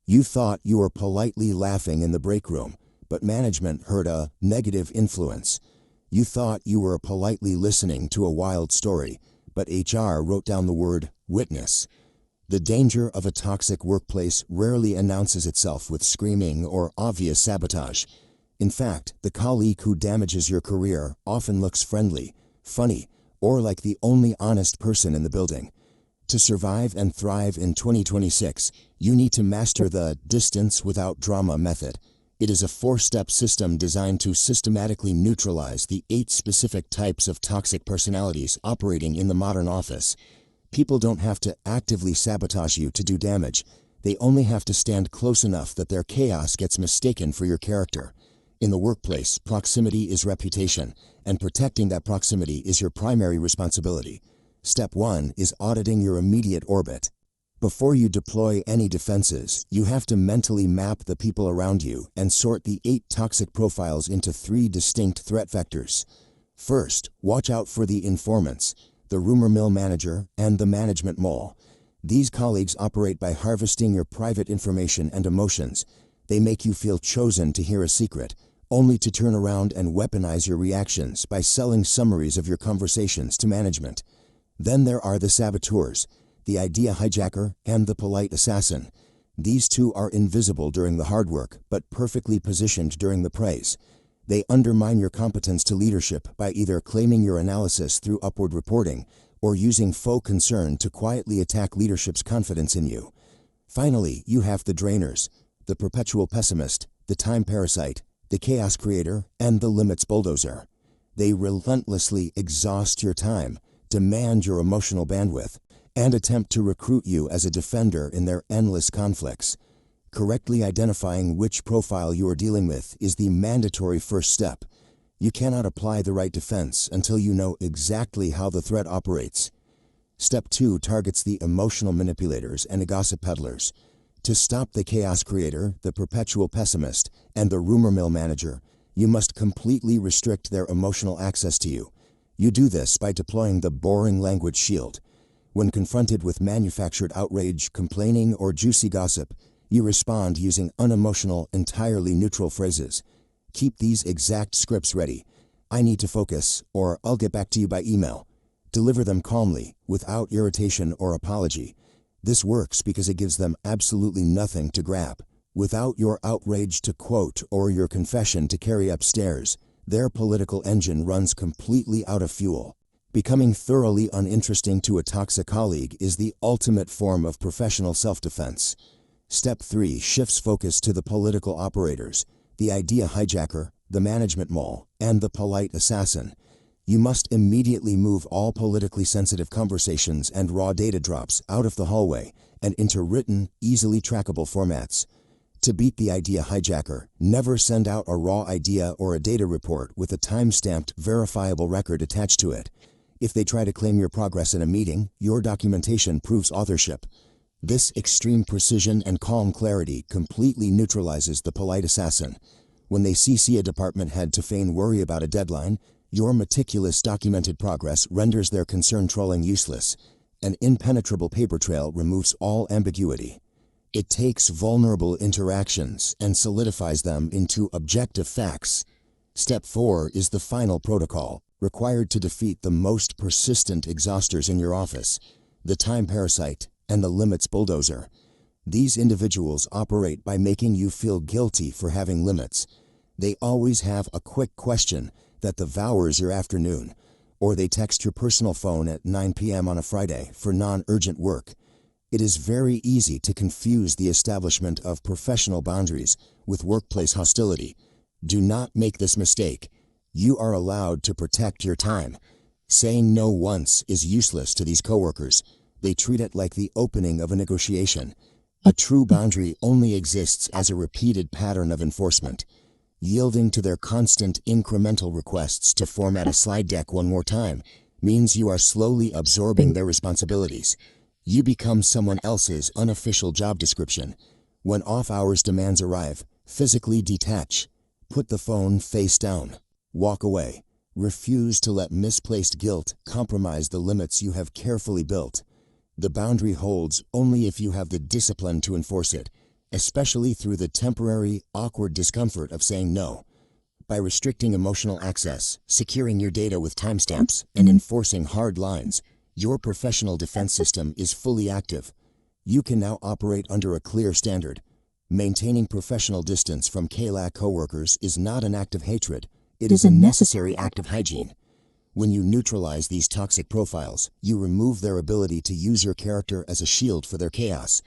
You thought you were politely laughing in the break room, but management heard a negative influence. You thought you were politely listening to a wild story, but HR wrote down the word witness. The danger of a toxic workplace rarely announces itself with screaming or obvious sabotage. In fact, the colleague who damages your career often looks friendly, funny, or like the only honest person in the building. To survive and thrive in 2026, you need to master the distance without drama method. It is a 4-step system designed to systematically neutralize the 8 specific types of toxic personalities operating in the modern office. People don't have to actively sabotage you to do damage. They only have to stand close enough that their chaos gets mistaken for your character. In the workplace, proximity is reputation, and protecting that proximity is your primary responsibility. Step 1 is auditing your immediate orbit. Before you deploy any defenses, you have to mentally map the people around you and sort the 8 toxic profiles into 3 distinct threat vectors. First, watch out for the informants, the rumor mill manager, and the management mole. These colleagues operate by harvesting your private information and emotions. They make you feel chosen to hear a secret, only to turn around and weaponize your reactions by selling summaries of your conversations to management. Then there are the saboteurs, the idea hijacker, and the polite assassin. These 2 are invisible during the hard work, but perfectly positioned during the praise. They undermine your competence to leadership by either claiming your analysis through upward reporting or using faux concern to quietly attack leadership's confidence in you. Finally, you have the drainers, the Perpetual Pessimist, the Time Parasite, the Chaos Creator, and the Limits Bulldozer. They relentlessly exhaust your time, demand your emotional bandwidth, and attempt to recruit you as a defender in their endless conflicts. Correctly identifying which profile you are dealing with is the mandatory first step. You cannot apply the right defense until you know exactly how the threat operates. Step 2 targets the emotional manipulators and the gossip peddlers. To stop the chaos creator, the perpetual pessimist, and the rumor mill manager, you must completely restrict their emotional access to you. You do this by deploying the boring language shield. When confronted with manufactured outrage, complaining, or juicy gossip, you respond using unemotional, entirely neutral phrases. Keep these exact scripts ready. "I need to focus," or "I'll get back to you by email." Deliver them calmly, without irritation or apology. This works because it gives them absolutely nothing to grab. Without your outrage to quote or your confession to carry upstairs, their political engine runs completely out of fuel. Becoming thoroughly uninteresting to a toxic colleague is the ultimate form of professional self-defense. Step 3 shifts focus to the political operators, the idea hijacker, the management mole, and the polite assassin. You must immediately move all politically sensitive conversations and raw data drops out of the hallway and into written, easily trackable formats. To beat the idea hijacker, never send out a raw idea or a data report with a time-stamped, verifiable record attached to it. If they try to claim your progress in a meeting, your documentation proves authorship. This extreme precision and calm clarity completely neutralizes the polite assassin. When they CC a department head to feign worry about a deadline, your meticulous documented progress renders their concern trolling useless. An impenetrable paper trail removes all ambiguity. It takes vulnerable interactions and solidifies them into objective facts. Step 4 is the final protocol, required to defeat the most persistent exhausters in your office, the time parasite and the limits bulldozer. These individuals operate by making you feel guilty for having limits. They always have a quick question that devours your afternoon, or they text your personal phone at 9 p.m. on a Friday for non-urgent work. It is very easy to confuse the establishment of professional boundaries with workplace hostility. Do not make this mistake. You are allowed to protect your time. Saying no once is useless to these coworkers. They treat it like the opening of a negotiation. A true boundary only exists as a repeated pattern of enforcement. Yielding to their constant incremental requests to format a slide deck one more time means you are slowly absorbing their responsibilities. You become someone else's unofficial job description. When off-hours demands arrive, physically detach. Put the phone face down. Walk away. Refuse to let misplaced guilt compromise the limits you have carefully built. The boundary holds only if you have the discipline to enforce it, especially through the temporary, awkward discomfort of saying no. By restricting emotional access, securing your data with timestamps, and enforcing hard lines, your professional defense system is fully active. You can now operate under a clear standard. Maintaining professional distance from coworkers is not an act of hatred. It is a necessary act of hygiene. When you neutralize these toxic profiles, you remove their ability to use your character as a shield for their chaos.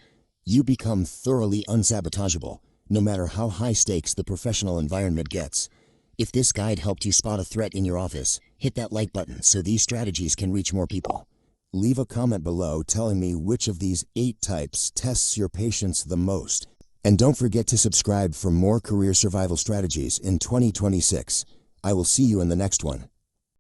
You become thoroughly unsabotageable, no matter how high stakes the professional environment gets. If this guide helped you spot a threat in your office, hit that like button so these strategies can reach more people. Leave a comment below telling me which of these 8 types tests your patience the most. And don't forget to subscribe for more career survival strategies in 2026. I will see you in the next one.